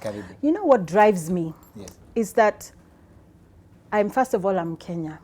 Karibu. You know what drives me? Yes. Is that first of all, I'm Kenya.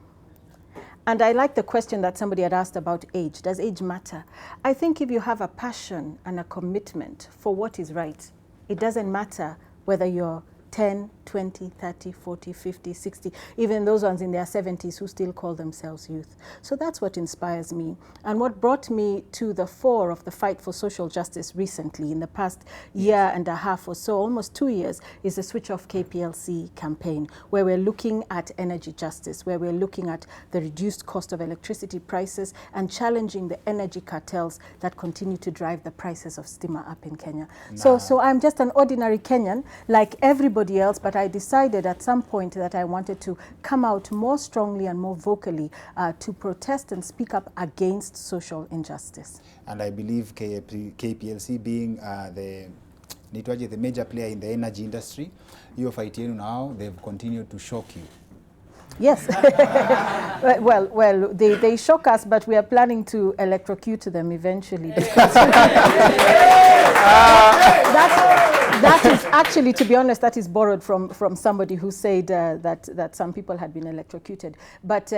And I like the question that somebody had asked about age. Does age matter? I think if you have a passion and a commitment for what is right, it doesn't matter whether you're 10, 20, 30, 40, 50, 60, even those ones in their 70s who still call themselves youth. So that's what inspires me. And what brought me to the fore of the fight for social justice recently, in the past year and a half or so, almost 2 years, is the Switch Off KPLC campaign, where we're looking at energy justice, where we're looking at the reduced cost of electricity prices and challenging the energy cartels that continue to drive the prices of steamer up in Kenya. So I'm just an ordinary Kenyan, like everybody else, but I decided at some point that I wanted to come out more strongly and more vocally to protest and speak up against social injustice. And I believe KPLC being the major player in the energy industry, your fight now, they've continued to shock you. Yes. well, they shock us, but we are planning to electrocute them eventually. That is actually, to be honest, that is borrowed from somebody who said that some people had been electrocuted. But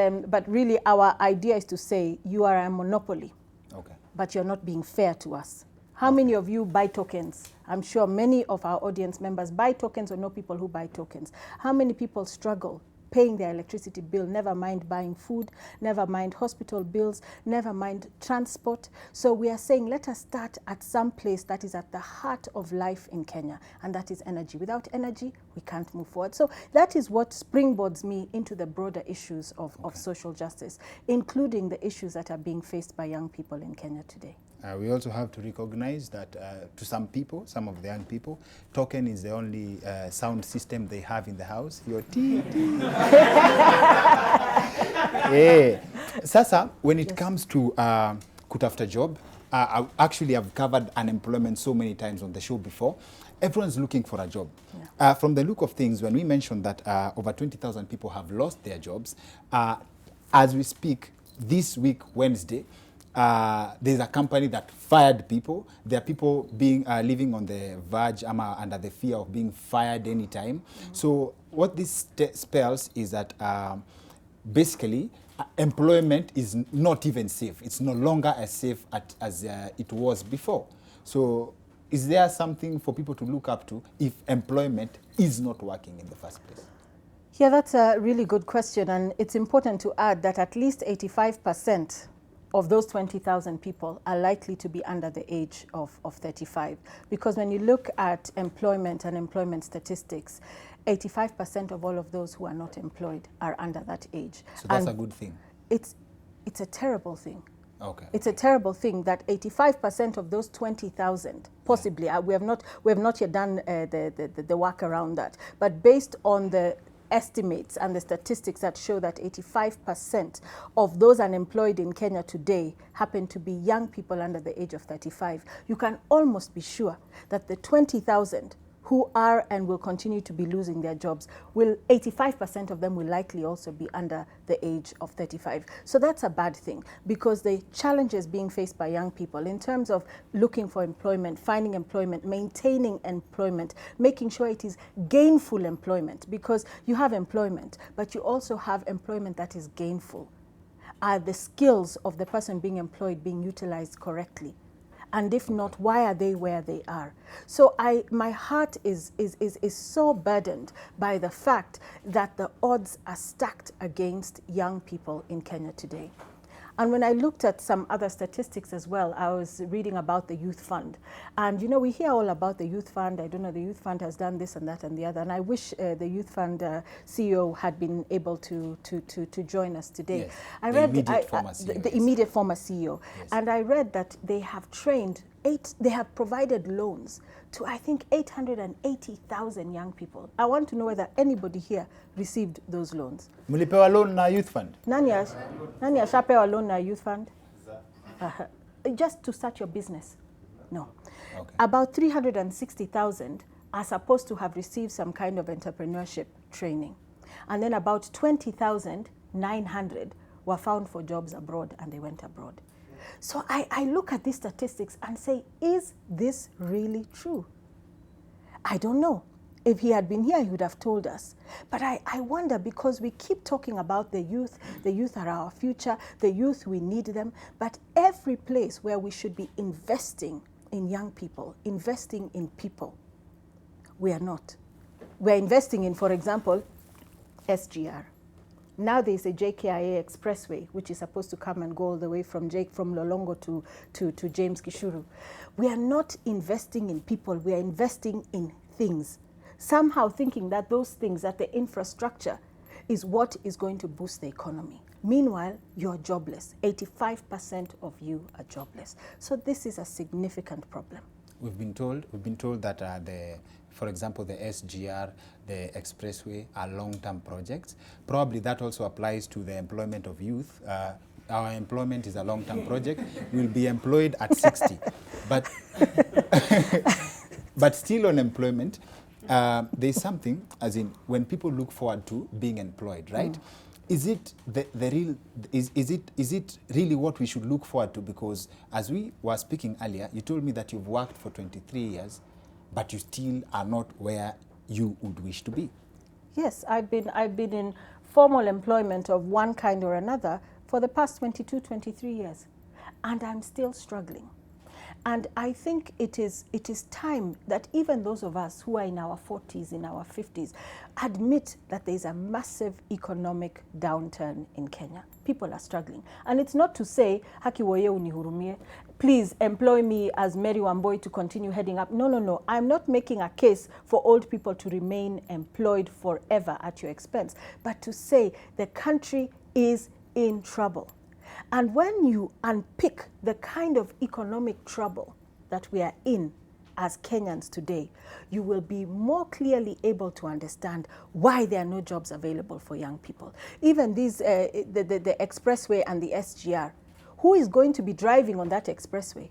really, our idea is to say you are a monopoly, okay, but you're not being fair to us. How many of you buy tokens? I'm sure many of our audience members buy tokens or know people who buy tokens. How many people struggle paying their electricity bill, never mind buying food, never mind hospital bills, never mind transport? So we are saying let us start at some place that is at the heart of life in Kenya, and that is energy. Without energy, we can't move forward. So that is what springboards me into the broader issues of social justice, including the issues that are being faced by young people in Kenya today. We also have to recognize that to some people, some of the young people, token is the only sound system they have in the house. Your tea. Yeah. Sasa, when it comes to kutafuta job, I've covered unemployment so many times on the show before. Everyone's looking for a job. Yeah. From the look of things, when we mentioned that over 20,000 people have lost their jobs, as we speak, this week, Wednesday, there's a company that fired people. There are people being living on the verge under the fear of being fired anytime. Mm-hmm. So what this spells is that basically employment is not even safe. It's no longer as safe as it was before. So is there something for people to look up to if employment is not working in the first place? Yeah, that's a really good question. And it's important to add that at least 85% of those 20,000 people are likely to be under the age of 35. Because when you look at employment and employment statistics, 85% of all of those who are not employed are under that age. So that's a good thing? It's a terrible thing. Okay. It's a terrible thing that 85% of those 20,000, possibly, yeah. we have not yet done the work around that, but based on the estimates and the statistics that show that 85% of those unemployed in Kenya today happen to be young people under the age of 35. You can almost be sure that the 20,000 who are and will continue to be losing their jobs, 85% of them will likely also be under the age of 35. So that's a bad thing, because the challenges being faced by young people in terms of looking for employment, finding employment, maintaining employment, making sure it is gainful employment, because you have employment, but you also have employment that is gainful. Are the skills of the person being employed being utilized correctly? And if not, why are they where they are? So my heart is so burdened by the fact that the odds are stacked against young people in Kenya today. And when I looked at some other statistics as well, I was reading about the Youth Fund. And, you know, we hear all about the Youth Fund. I don't know, the Youth Fund has done this and that and the other. And I wish the Youth Fund CEO had been able to join us today. Yes. I read the immediate former CEO. Yes. And I read that they have trained they have provided loans to, I think, 880,000 young people. I want to know whether anybody here received those loans. Mulipewa loan na Youth Fund? Nani ashapewa loan na Youth Fund? Just to start your business? No. Okay. About 360,000 are supposed to have received some kind of entrepreneurship training. And then about 20,900 were found for jobs abroad, and they went abroad. So I look at these statistics and say, is this really true? I don't know. If he had been here, he would have told us. But I wonder, because we keep talking about the youth are our future, the youth, we need them, but every place where we should be investing in young people, investing in people, we are not. We're investing in, for example, SGR. Now there's a JKIA expressway, which is supposed to come and go all the way from Lolongo to James Gishuru. We are not investing in people, we are investing in things. Somehow thinking that those things, that the infrastructure is what is going to boost the economy. Meanwhile, you're jobless. 85% of you are jobless. So this is a significant problem. We've been told that for example, the SGR, the expressway are long-term projects. Probably that also applies to the employment of youth. Our employment is a long-term project. We'll be employed at 60. But, but still on employment, there's something, as in when people look forward to being employed, right? Is it is it really what we should look forward to? Because as we were speaking earlier, you told me that you've worked for 23 years, but you still are not where you would wish to be. Yes, I've been in formal employment of one kind or another for the past 22, 23 years, and I'm still struggling. And I think it is time that even those of us who are in our 40s, in our 50s, admit that there's a massive economic downturn in Kenya. People are struggling. And it's not to say, haki woye unihurumie, please employ me as Mary Wamboi to continue heading up. No, no, no. I'm not making a case for old people to remain employed forever at your expense, but to say the country is in trouble. And when you unpick the kind of economic trouble that we are in as Kenyans today, you will be more clearly able to understand why there are no jobs available for young people. Even these, the expressway and the SGR, who is going to be driving on that expressway?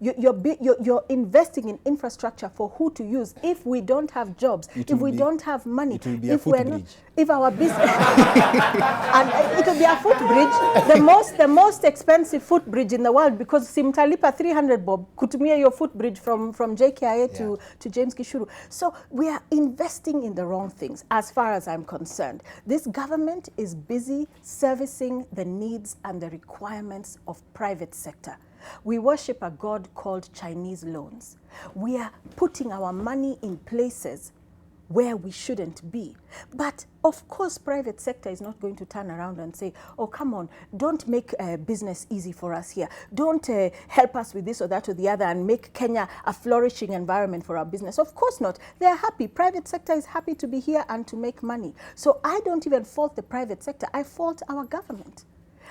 You're investing in infrastructure for who to use if we don't have jobs, if we don't have money, it will be a footbridge. If our business, and it will be a footbridge, the most expensive footbridge in the world, because simtalipa 300 bob kutumia your footbridge from JKIA to James Gishuru. So we are investing in the wrong things as far as I'm concerned. This government is busy servicing the needs and the requirements of private sector. We worship a God called Chinese loans. We are putting our money in places where we shouldn't be. But of course, private sector is not going to turn around and say, oh, come on, don't make business easy for us here. Don't help us with this or that or the other and make Kenya a flourishing environment for our business. Of course not. They're happy. Private sector is happy to be here and to make money. So I don't even fault the private sector. I fault our government.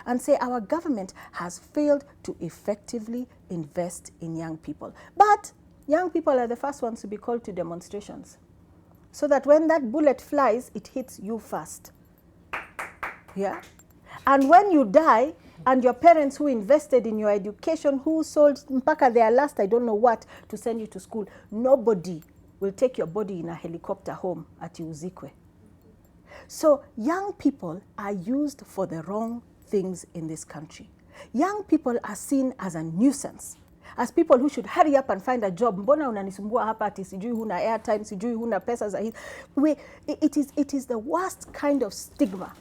And say our government has failed to effectively invest in young people. But young people are the first ones to be called to demonstrations, so that when that bullet flies, it hits you first. Yeah? And when you die, and your parents who invested in your education, who sold mpaka their last, I don't know what, to send you to school, nobody will take your body in a helicopter home at Uzikwe. So young people are used for the wrong things in this country. Young people are seen as a nuisance, as people who should hurry up and find a job. Mbona unanisumbua hapa ati sijui huna airtime, sijui huna pesa za hii. It is the worst kind of stigma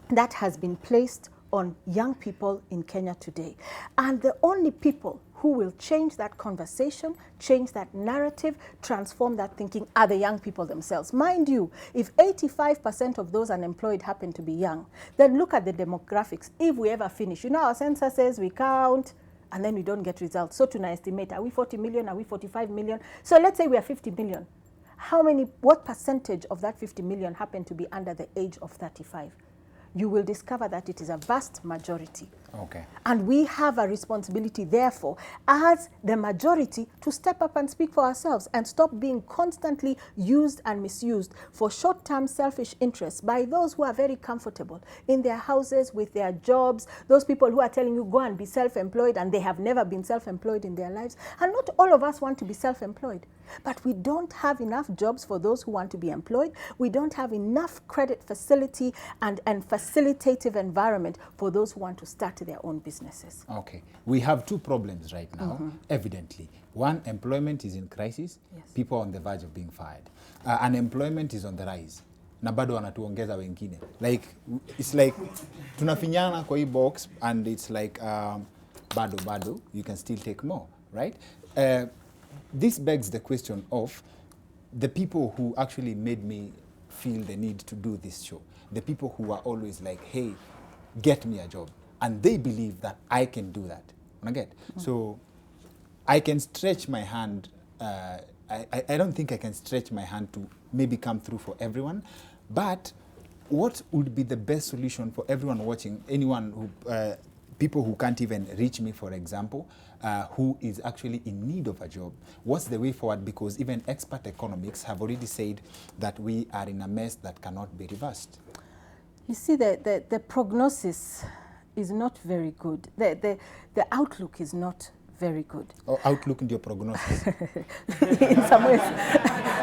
that has been placed on young people in Kenya today. And the only people who will change that conversation, change that narrative, transform that thinking are the young people themselves. Mind you, if 85% of those unemployed happen to be young, then look at the demographics. If we ever finish, you know, our census says we count and then we don't get results. So to estimate, are we 40 million? Are we 45 million? So let's say we are 50 million. What percentage of that 50 million happen to be under the age of 35? You will discover that it is a vast majority. Okay. And we have a responsibility, therefore, as the majority, to step up and speak for ourselves and stop being constantly used and misused for short-term selfish interests by those who are very comfortable in their houses with their jobs, those people who are telling you go and be self-employed and they have never been self-employed in their lives. And not all of us want to be self-employed, but we don't have enough jobs for those who want to be employed. We don't have enough credit facility and facilitative environment for those who want to start their own businesses. Okay. We have two problems right now, evidently. One, employment is in crisis. Yes. People are on the verge of being fired. unemployment is on the rise. Na bado wanatuongeza wengine. Like, it's like, tunafinyana kwa hii box, and it's like, bado, you can still take more, right? This begs the question of the people who actually made me feel the need to do this show. The people who are always like, hey, get me a job. And they believe that I can do that. Get? So I can stretch my hand. I don't think I can stretch my hand to maybe come through for everyone. But what would be the best solution for everyone watching, anyone who, people who can't even reach me, for example, who is actually in need of a job? What's the way forward? Because even expert economics have already said that we are in a mess that cannot be reversed. You see, the prognosis is not very good. The outlook is not very good. Or outlook in your prognosis. In some ways.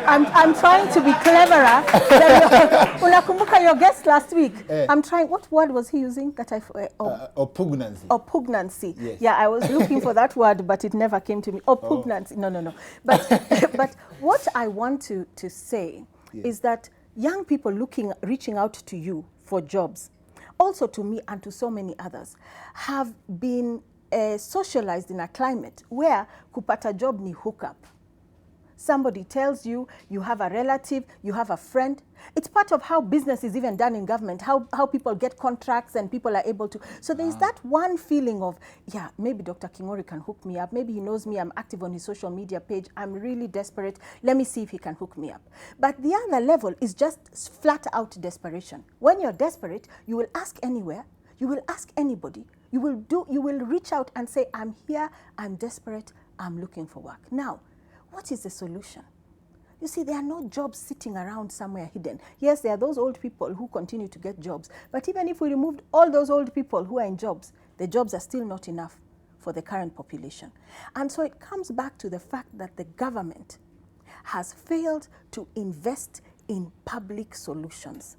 I'm trying to be cleverer than unakumbuka your guest last week. I'm trying, what word was he using? That Oppugnancy. Oppugnancy. Yes. Yeah, I was looking for that word, but it never came to me. Oppugnancy. No. But what I want to say is that young people reaching out to you for jobs, also to me and to so many others, have been socialized in a climate where kupata job ni hookup. Somebody tells you, you have a relative, you have a friend. It's part of how business is even done in government, how people get contracts and people are able to. So there's that one feeling of, yeah, maybe Dr. Kingori can hook me up. Maybe he knows me, I'm active on his social media page. I'm really desperate. Let me see if he can hook me up. But the other level is just flat out desperation. When you're desperate, you will ask anywhere, you will ask anybody, you will reach out and say, I'm here, I'm desperate, I'm looking for work. Now, what is the solution? You see, there are no jobs sitting around somewhere hidden. Yes, there are those old people who continue to get jobs. But even if we removed all those old people who are in jobs, the jobs are still not enough for the current population. And so it comes back to the fact that the government has failed to invest in public solutions.